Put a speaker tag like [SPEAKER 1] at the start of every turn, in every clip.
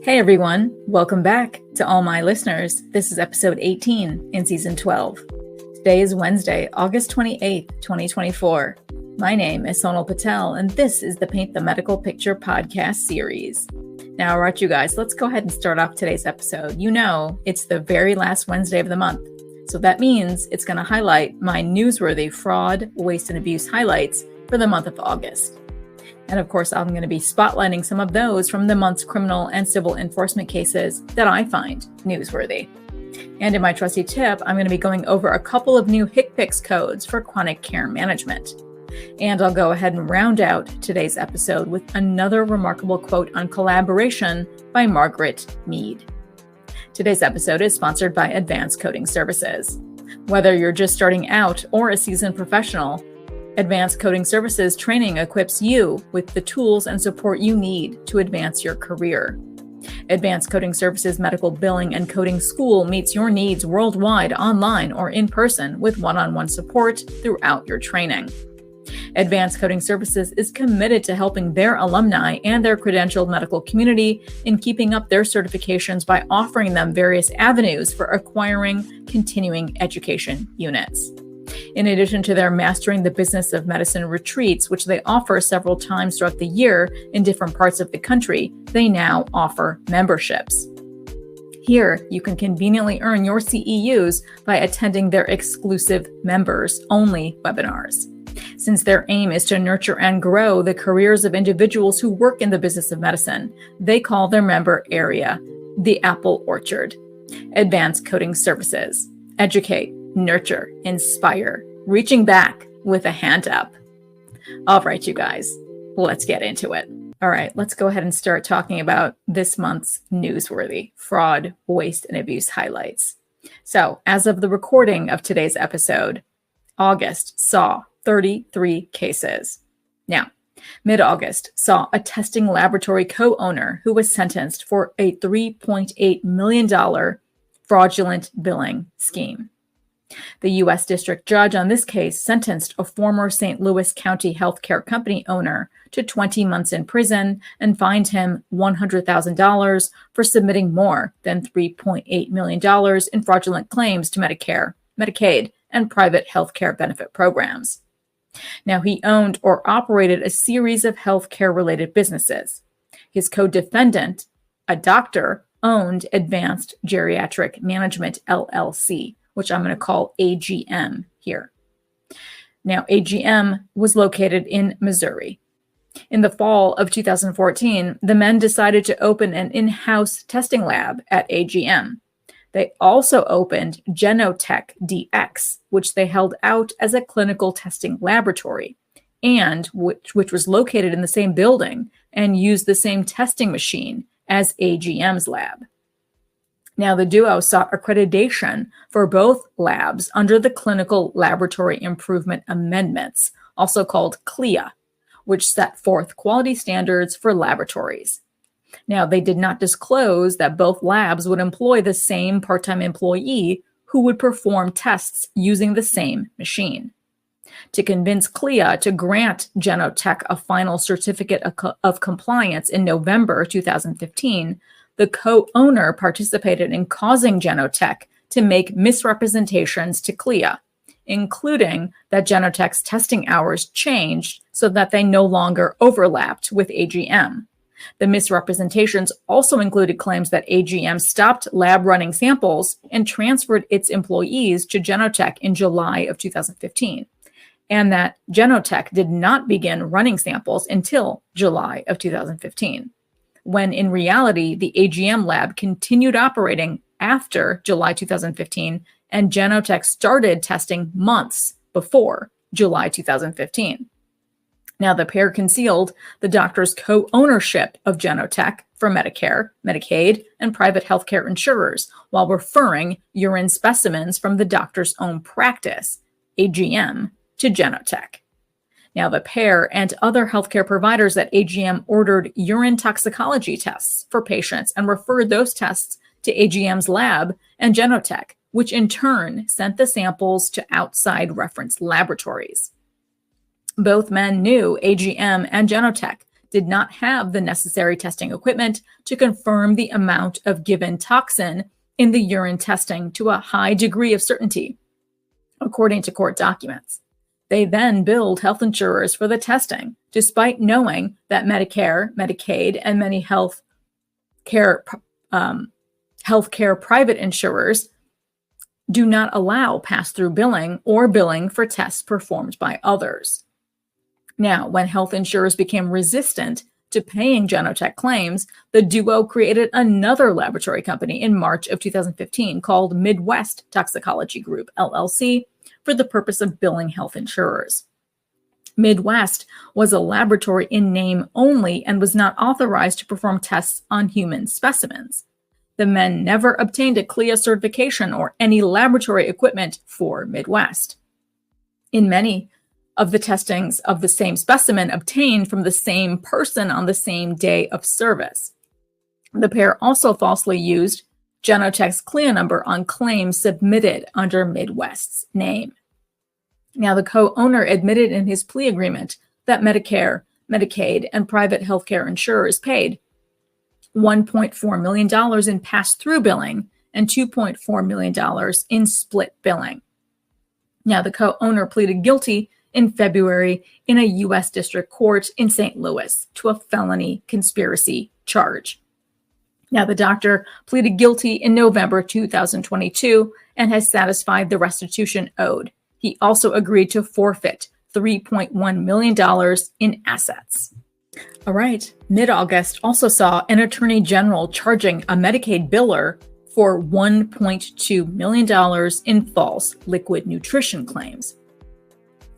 [SPEAKER 1] Hey everyone, welcome back to all my listeners. This is episode 18 in season 12. Today is Wednesday, August 28th, 2024. My name is Sonal Patel, and this is the Paint the Medical Picture podcast series. Now, all right, you guys, let's go ahead and start off today's episode. You know, it's the very last Wednesday of the month. So that means it's going to highlight my newsworthy fraud, waste, and abuse highlights for the month of August. And of course, I'm going to be spotlighting some of those from the month's criminal and civil enforcement cases that I find newsworthy. And in my Trusty Tip, I'm going to be going over a couple of new HCPCS codes for chronic care management. And I'll go ahead and round out today's episode with another remarkable quote on collaboration by Margaret Mead. Today's episode is sponsored by Advanced Coding Services. Whether you're just starting out or a seasoned professional, Advanced Coding Services training equips you with the tools and support you need to advance your career. Advanced Coding Services Medical Billing and Coding School meets your needs worldwide, online or in person, with one-on-one support throughout your training. Advanced Coding Services is committed to helping their alumni and their credentialed medical community in keeping up their certifications by offering them various avenues for acquiring continuing education units. In addition to their Mastering the Business of Medicine retreats, which they offer several times throughout the year in different parts of the country, they now offer memberships. Here, you can conveniently earn your CEUs by attending their exclusive members-only webinars. Since their aim is to nurture and grow the careers of individuals who work in the business of medicine, they call their member area the Apple Orchard. Advanced Coding Services. Educate, nurture, inspire, reaching back with a hand up. All right, you guys, let's get into it. All right, let's go ahead and start talking about this month's newsworthy fraud, waste, and abuse highlights. So, as of the recording of today's episode, August saw 33 cases. Now, mid-August saw a testing laboratory co-owner who was sentenced for a $3.8 million fraudulent billing scheme. The U.S. District Judge on this case sentenced a former St. Louis County healthcare company owner to 20 months in prison and fined him $100,000 for submitting more than $3.8 million in fraudulent claims to Medicare, Medicaid, and private healthcare benefit programs. Now, he owned or operated a series of healthcare-related businesses. His co-defendant, a doctor, owned Advanced Geriatric Management, LLC, which I'm going to call AGM here. Now, AGM was located in Missouri. In the fall of 2014, the men decided to open an in-house testing lab at AGM. They also opened Genotech DX, which they held out as a clinical testing laboratory, and which was located in the same building and used the same testing machine as AGM's lab. Now, the duo sought accreditation for both labs under the Clinical Laboratory Improvement Amendments, also called CLIA, which set forth quality standards for laboratories. Now, they did not disclose that both labs would employ the same part-time employee who would perform tests using the same machine. To convince CLIA to grant Genotech a final certificate of compliance in November 2015, the co-owner participated in causing Genotech to make misrepresentations to CLIA, including that Genotech's testing hours changed so that they no longer overlapped with AGM. The misrepresentations also included claims that AGM stopped lab running samples and transferred its employees to Genotech in July of 2015, and that Genotech did not begin running samples until July of 2015. When in reality, the AGM lab continued operating after July 2015, and Genotech started testing months before July 2015. Now, the pair concealed the doctor's co-ownership of Genotech for Medicare, Medicaid, and private healthcare insurers while referring urine specimens from the doctor's own practice, AGM, to Genotech. Now, the pair and other healthcare providers at AGM ordered urine toxicology tests for patients and referred those tests to AGM's lab and Genotech, which in turn sent the samples to outside reference laboratories. Both men knew AGM and Genotech did not have the necessary testing equipment to confirm the amount of given toxin in the urine testing to a high degree of certainty, according to court documents. They then billed health insurers for the testing, despite knowing that Medicare, Medicaid, and many healthcare private insurers do not allow pass-through billing or billing for tests performed by others. Now, when health insurers became resistant to paying Genotech claims, the duo created another laboratory company in March of 2015 called Midwest Toxicology Group, LLC, for the purpose of billing health insurers. Midwest was a laboratory in name only and was not authorized to perform tests on human specimens. The men never obtained a CLIA certification or any laboratory equipment for Midwest. In many of the testings of the same specimen obtained from the same person on the same day of service. The pair also falsely used Genotech's CLIA number on claims submitted under Midwest's name. Now, the co-owner admitted in his plea agreement that Medicare, Medicaid, and private healthcare insurers paid $1.4 million in pass-through billing and $2.4 million in split billing. Now, the co-owner pleaded guilty in February in a U.S. District Court in St. Louis to a felony conspiracy charge. Now, the doctor pleaded guilty in November 2022 and has satisfied the restitution owed. He also agreed to forfeit $3.1 million in assets. All right, mid-August also saw an attorney general charging a Medicaid biller for $1.2 million in false liquid nutrition claims.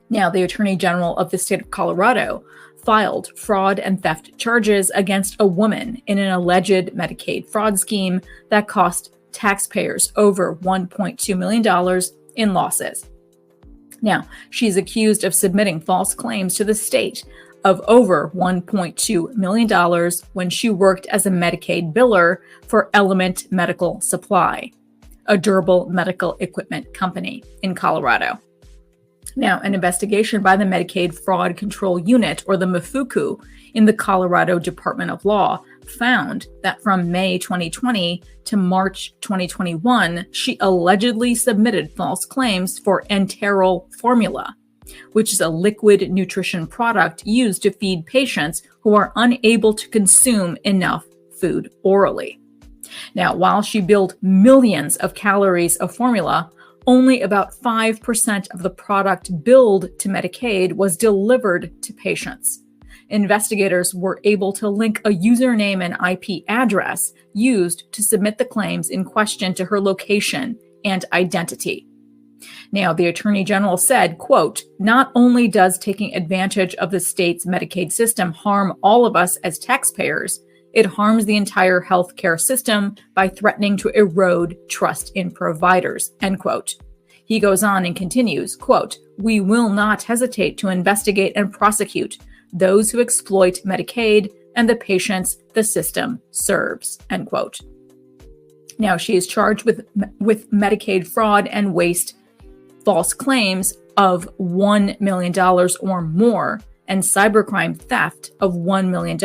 [SPEAKER 1] Now, the Attorney General of the state of Colorado filed fraud and theft charges against a woman in an alleged Medicaid fraud scheme that cost taxpayers over $1.2 million in losses. Now, she's accused of submitting false claims to the state of over $1.2 million when she worked as a Medicaid biller for Element Medical Supply, a durable medical equipment company in Colorado. Now, an investigation by the Medicaid Fraud Control Unit, or the MFUCU, in the Colorado Department of Law found that from May 2020 to March 2021, she allegedly submitted false claims for enteral formula, which is a liquid nutrition product used to feed patients who are unable to consume enough food orally. Now, while she billed millions of calories of formula, only about 5% of the product billed to Medicaid was delivered to patients. Investigators were able to link a username and IP address used to submit the claims in question to her location and identity. Now, the Attorney General said, quote, "Not only does taking advantage of the state's Medicaid system harm all of us as taxpayers, it harms the entire healthcare system by threatening to erode trust in providers," end quote. He goes on and continues, quote, "We will not hesitate to investigate and prosecute those who exploit Medicaid and the patients the system serves," end quote. Now, she is charged with Medicaid fraud and waste, false claims of $1 million or more, and cybercrime theft of $1 million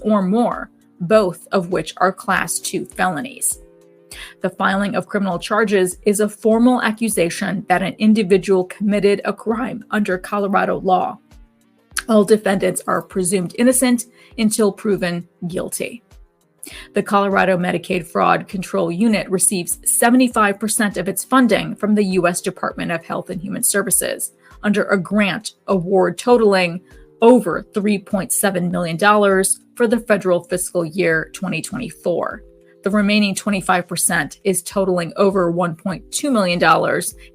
[SPEAKER 1] or more, both of which are Class 2 felonies. The filing of criminal charges is a formal accusation that an individual committed a crime under Colorado law. All defendants are presumed innocent until proven guilty. The Colorado Medicaid Fraud Control Unit receives 75% of its funding from the U.S. Department of Health and Human Services under a grant award totaling over $3.7 million for the federal fiscal year 2024. The remaining 25% is totaling over $1.2 million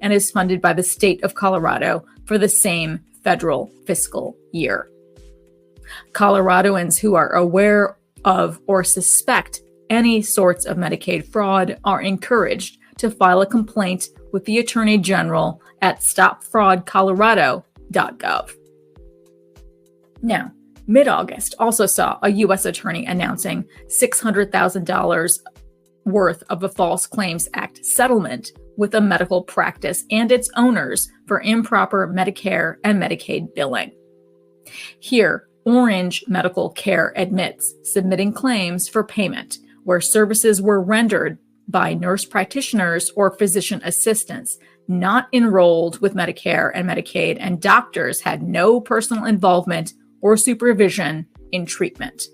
[SPEAKER 1] and is funded by the state of Colorado for the same federal fiscal year. Coloradoans who are aware of or suspect any sorts of Medicaid fraud are encouraged to file a complaint with the Attorney General at stopfraudcolorado.gov. Now, mid-August also saw a U.S. attorney announcing $600,000 worth of a False Claims Act settlement with a medical practice and its owners for improper Medicare and Medicaid billing. Here, Orange Medical Care admits submitting claims for payment where services were rendered by nurse practitioners or physician assistants not enrolled with Medicare and Medicaid, and doctors had no personal involvement or supervision in treatment.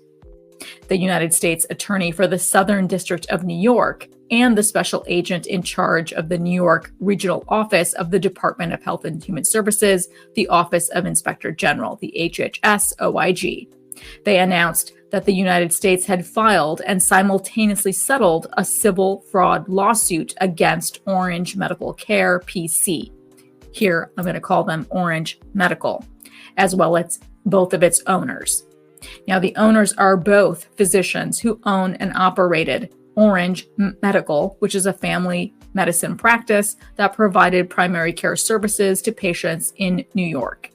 [SPEAKER 1] The United States Attorney for the Southern District of New York and the special agent in charge of the New York Regional Office of the Department of Health and Human Services, the Office of Inspector General, the HHS OIG. They announced that the United States had filed and simultaneously settled a civil fraud lawsuit against Orange Medical Care, PC. Here, I'm going to call them Orange Medical, as well as both of its owners. Now, the owners are both physicians who own and operated Orange Medical, which is a family medicine practice that provided primary care services to patients in New York.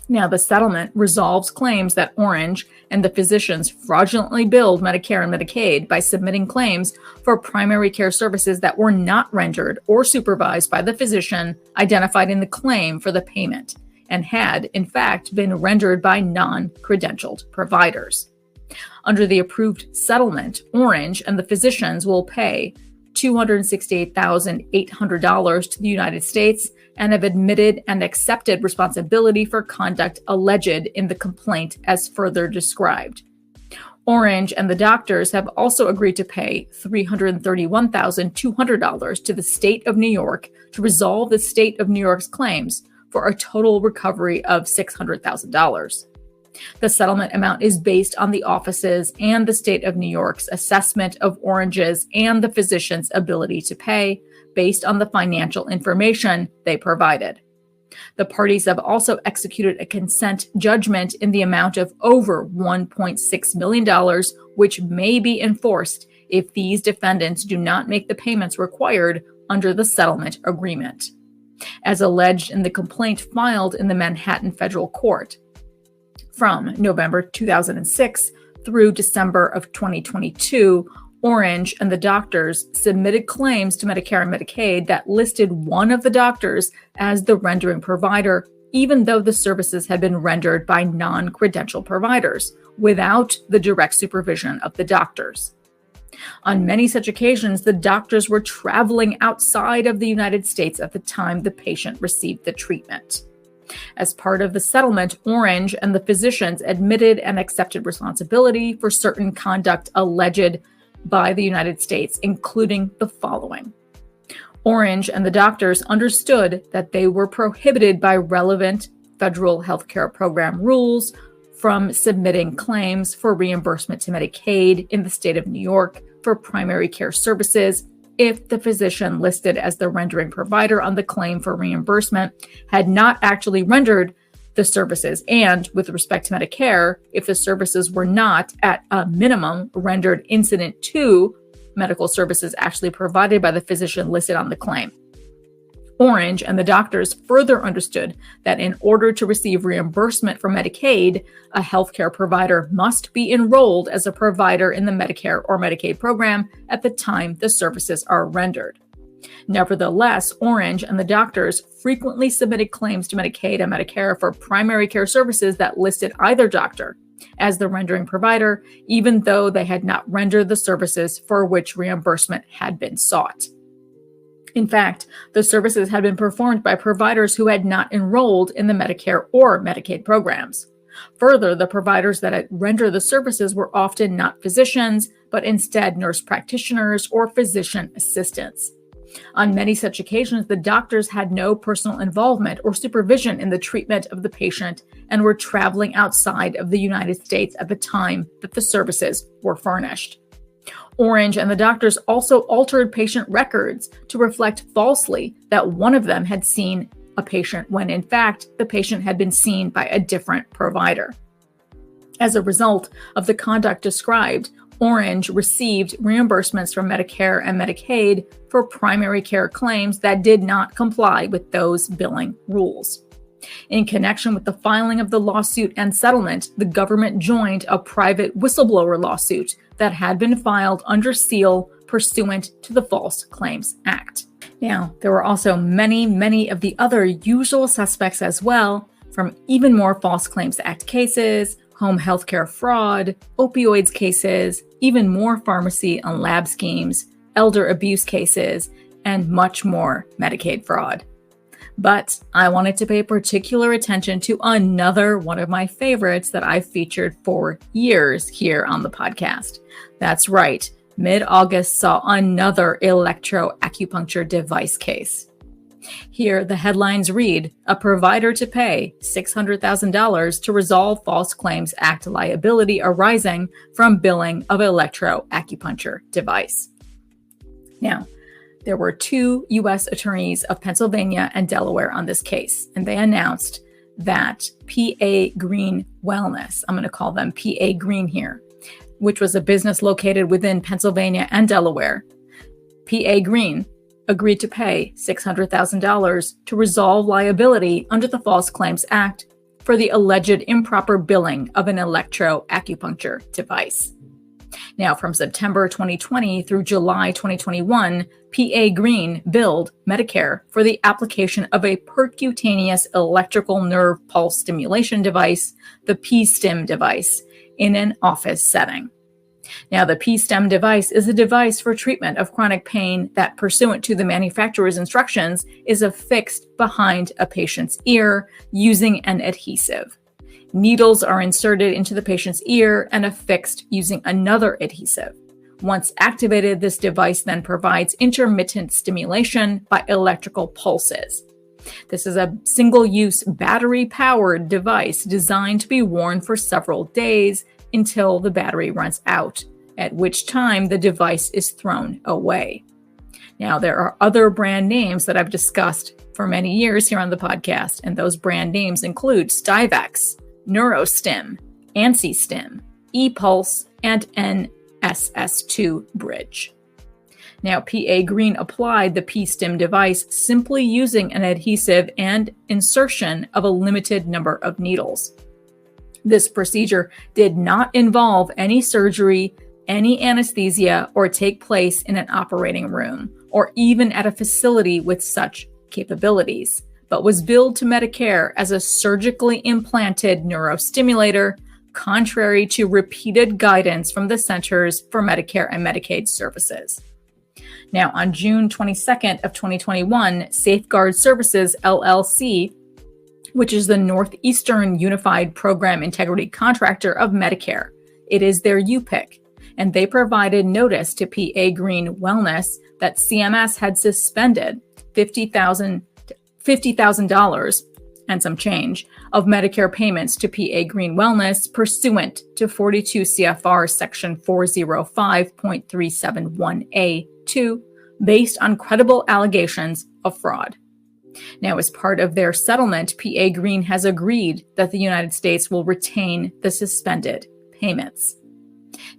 [SPEAKER 1] Now, the settlement resolves claims that Orange and the physicians fraudulently billed Medicare and Medicaid by submitting claims for primary care services that were not rendered or supervised by the physician identified in the claim for the payment, and had, in fact, been rendered by non-credentialed providers. Under the approved settlement, Orange and the physicians will pay $268,800 to the United States and have admitted and accepted responsibility for conduct alleged in the complaint as further described. Orange and the doctors have also agreed to pay $331,200 to the state of New York to resolve the state of New York's claims for a total recovery of $600,000. The settlement amount is based on the office's and the state of New York's assessment of Orange's and the physician's ability to pay based on the financial information they provided. The parties have also executed a consent judgment in the amount of over $1.6 million, which may be enforced if these defendants do not make the payments required under the settlement agreement. As alleged in the complaint filed in the Manhattan Federal Court, from November 2006 through December of 2022, Orange and the doctors submitted claims to Medicare and Medicaid that listed one of the doctors as the rendering provider, even though the services had been rendered by non-credential providers without the direct supervision of the doctors. On many such occasions, the doctors were traveling outside of the United States at the time the patient received the treatment. As part of the settlement, Orange and the physicians admitted and accepted responsibility for certain conduct alleged by the United States, including the following. Orange and the doctors understood that they were prohibited by relevant federal healthcare program rules from submitting claims for reimbursement to Medicaid in the state of New York for primary care services if the physician listed as the rendering provider on the claim for reimbursement had not actually rendered the services, and with respect to Medicare, if the services were not, at a minimum, rendered incident to medical services actually provided by the physician listed on the claim. Orange and the doctors further understood that in order to receive reimbursement from Medicaid, a healthcare provider must be enrolled as a provider in the Medicare or Medicaid program at the time the services are rendered. Nevertheless, Orange and the doctors frequently submitted claims to Medicaid and Medicare for primary care services that listed either doctor as the rendering provider, even though they had not rendered the services for which reimbursement had been sought. In fact, the services had been performed by providers who had not enrolled in the Medicare or Medicaid programs. Further, the providers that had rendered the services were often not physicians, but instead nurse practitioners or physician assistants. On many such occasions, the doctors had no personal involvement or supervision in the treatment of the patient and were traveling outside of the United States at the time that the services were furnished. Orange and the doctors also altered patient records to reflect falsely that one of them had seen a patient when, in fact, the patient had been seen by a different provider. As a result of the conduct described, Orange received reimbursements from Medicare and Medicaid for primary care claims that did not comply with those billing rules. In connection with the filing of the lawsuit and settlement, the government joined a private whistleblower lawsuit that had been filed under seal pursuant to the False Claims Act. Now, there were also many of the other usual suspects as well, from even more False Claims Act cases, home healthcare fraud, opioids cases, even more pharmacy and lab schemes, elder abuse cases, and much more Medicaid fraud. But I wanted to pay particular attention to another one of my favorites that I've featured for years here on the podcast. That's right, mid-August saw another electroacupuncture device case. Here, the headlines read, a provider to pay $600,000 to resolve False Claims Act liability arising from billing of electroacupuncture device. Now, there were two U.S. attorneys of Pennsylvania and Delaware on this case, and they announced that PA Green Wellness, I'm going to call them PA Green here, which was a business located within Pennsylvania and Delaware. PA Green agreed to pay $600,000 to resolve liability under the False Claims Act for the alleged improper billing of an electroacupuncture device. Now, from September 2020 through July 2021, PA Green billed Medicare for the application of a percutaneous electrical nerve pulse stimulation device, the P-STIM device, in an office setting. Now, the P-STIM device is a device for treatment of chronic pain that, pursuant to the manufacturer's instructions, is affixed behind a patient's ear using an adhesive. Needles are inserted into the patient's ear and affixed using another adhesive. Once activated, this device then provides intermittent stimulation by electrical pulses. This is a single-use battery-powered device designed to be worn for several days until the battery runs out, at which time the device is thrown away. Now, there are other brand names that I've discussed for many years here on the podcast, and those brand names include Styvex, NeuroStim, AnsiStim, ePulse, and NSS2 Bridge. Now, PA Green applied the P-STIM device simply using an adhesive and insertion of a limited number of needles. This procedure did not involve any surgery, any anesthesia, or take place in an operating room, or even at a facility with such capabilities, but was billed to Medicare as a surgically implanted neurostimulator, contrary to repeated guidance from the Centers for Medicare and Medicaid Services. Now, on June 22nd of 2021, Safeguard Services, LLC, which is the Northeastern Unified Program Integrity Contractor of Medicare, it is their UPIC, and they provided notice to PA Green Wellness that CMS had suspended $50,000 and some change of Medicare payments to PA Green Wellness pursuant to 42 CFR Section 405.371A2 based on credible allegations of fraud. Now, as part of their settlement, PA Green has agreed that the United States will retain the suspended payments.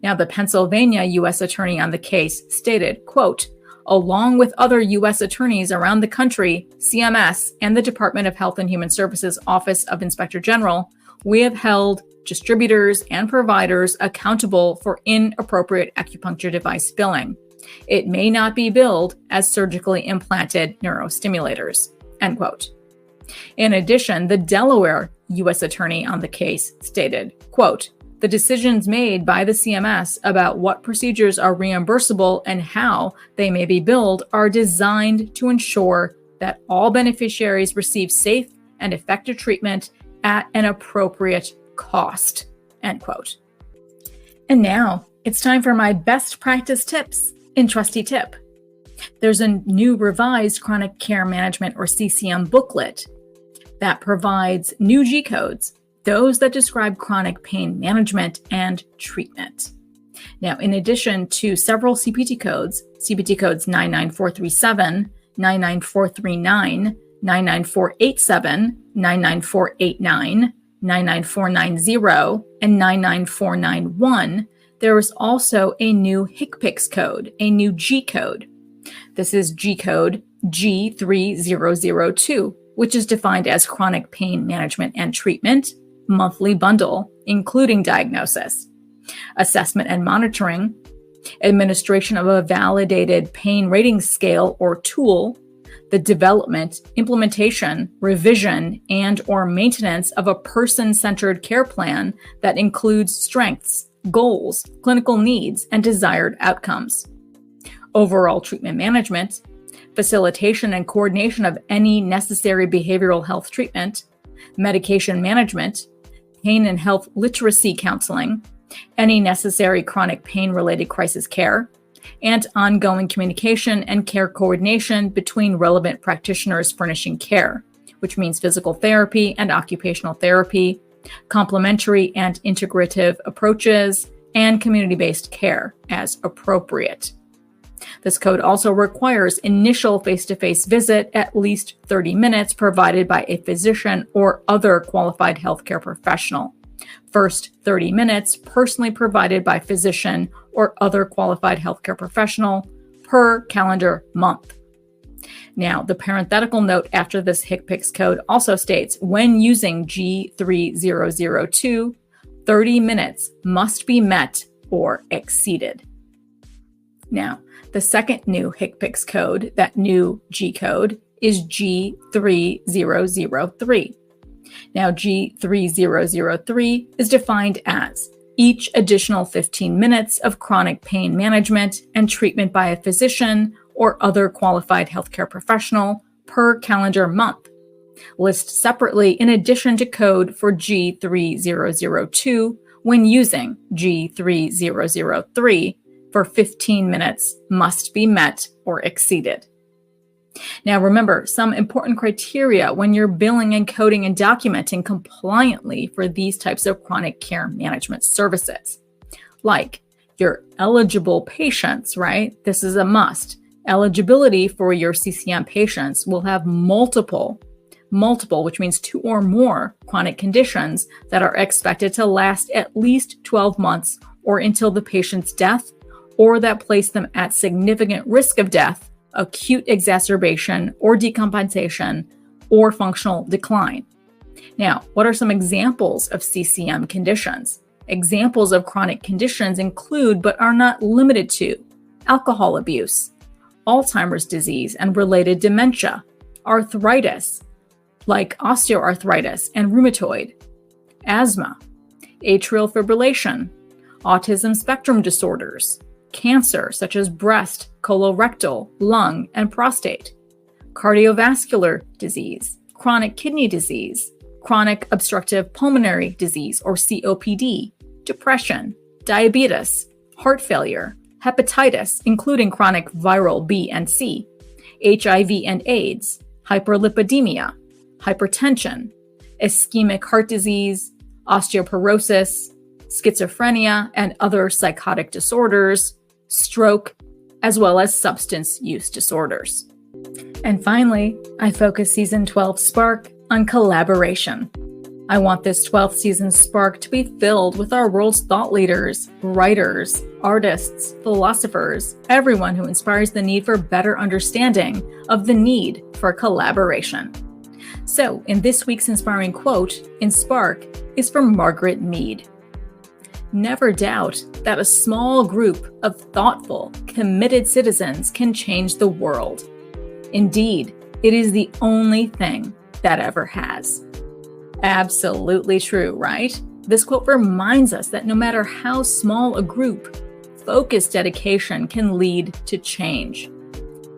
[SPEAKER 1] Now, the Pennsylvania U.S. attorney on the case stated, quote, along with other U.S. attorneys around the country, CMS, and the Department of Health and Human Services Office of Inspector General, we have held distributors and providers accountable for inappropriate acupuncture device billing. It may not be billed as surgically implanted neurostimulators, end quote. In addition, the Delaware U.S. attorney on the case stated, quote, the decisions made by the CMS about what procedures are reimbursable and how they may be billed are designed to ensure that all beneficiaries receive safe and effective treatment at an appropriate cost, end quote. And now it's time for my best practice tips in Trusty Tip. There's a new revised chronic care management or CCM booklet that provides new G-codes, those that describe chronic pain management and treatment. Now, in addition to several CPT codes 99437, 99439, 99487, 99489, 99490, and 99491, there is also a new HCPCS code, a new G-code. This is G-code G3002, which is defined as chronic pain management and treatment, monthly bundle, including diagnosis, assessment and monitoring, administration of a validated pain rating scale or tool, the development, implementation, revision, and or maintenance of a person-centered care plan that includes strengths, goals, clinical needs, and desired outcomes. Overall treatment management, facilitation and coordination of any necessary behavioral health treatment, medication management, pain and health literacy counseling, any necessary chronic pain-related crisis care, and ongoing communication and care coordination between relevant practitioners furnishing care, which means physical therapy and occupational therapy, complementary and integrative approaches, and community-based care as appropriate. This code also requires initial face-to-face visit at least 30 minutes provided by a physician or other qualified healthcare professional. First 30 minutes personally provided by physician or other qualified healthcare professional per calendar month. Now, the parenthetical note after this HCPCS code also states when using G3002, 30 minutes must be met or exceeded. Now, the second new HCPCS code, that new G code, is G3003. Now, G3003 is defined as each additional 15 minutes of chronic pain management and treatment by a physician or other qualified healthcare professional per calendar month. List separately in addition to code for G3002 when using G3003 for 15 minutes must be met or exceeded. Now remember, some important criteria when you're billing and coding and documenting compliantly for these types of chronic care management services. Like your eligible patients, right? This is a must. Eligibility for your CCM patients will have multiple, which means 2 or more chronic conditions that are expected to last at least 12 months or until the patient's death, or that place them at significant risk of death, acute exacerbation or decompensation, or functional decline. Now, what are some examples of CCM conditions? Examples of chronic conditions include, but are not limited to, alcohol abuse, Alzheimer's disease and related dementia, arthritis, like osteoarthritis and rheumatoid, asthma, atrial fibrillation, autism spectrum disorders, cancer such as breast, colorectal, lung, and prostate, cardiovascular disease, chronic kidney disease, chronic obstructive pulmonary disease or COPD, depression, diabetes, heart failure, hepatitis, including chronic viral B and C, HIV and AIDS, hyperlipidemia, hypertension, ischemic heart disease, osteoporosis, schizophrenia and other psychotic disorders, stroke, as well as substance use disorders. And finally, I focus Season 12 Spark on collaboration. I want this 12th season Spark to be filled with our world's thought leaders, writers, artists, philosophers, everyone who inspires the need for better understanding of the need for collaboration. So, in this week's inspiring quote in Spark is from Margaret Mead. Never doubt that a small group of thoughtful, committed citizens can change the world. Indeed, it is the only thing that ever has. Absolutely true, right? This quote reminds us that no matter how small a group, focused dedication can lead to change.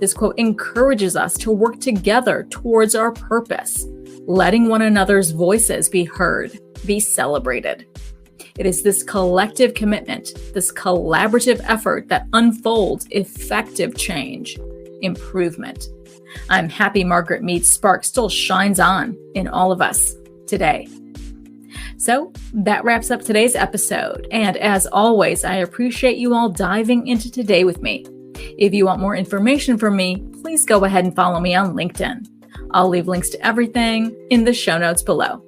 [SPEAKER 1] This quote encourages us to work together towards our purpose, letting one another's voices be heard, be celebrated. It is this collective commitment, this collaborative effort that unfolds effective change, improvement. I'm happy Margaret Mead's spark still shines on in all of us today. So that wraps up today's episode. And as always, I appreciate you all diving into today with me. If you want more information from me, please go ahead and follow me on LinkedIn. I'll leave links to everything in the show notes below.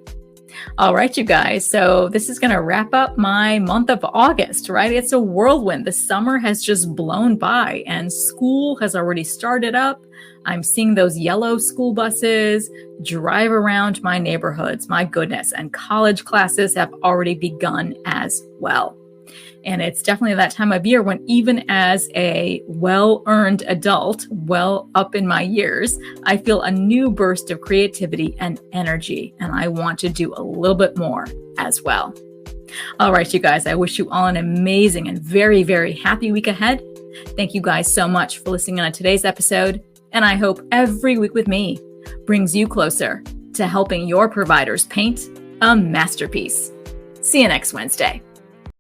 [SPEAKER 1] All right, you guys. So this is going to wrap up my month of August, right? It's a whirlwind. The summer has just blown by and school has already started up. I'm seeing those yellow school buses drive around my neighborhoods. My goodness. And college classes have already begun as well. And it's definitely that time of year when, even as a well-earned adult, well up in my years, I feel a new burst of creativity and energy, and I want to do a little bit more as well. All right, you guys, I wish you all an amazing and very, very happy week ahead. Thank you guys so much for listening on today's episode, and I hope every week with me brings you closer to helping your providers paint a masterpiece. See you next Wednesday.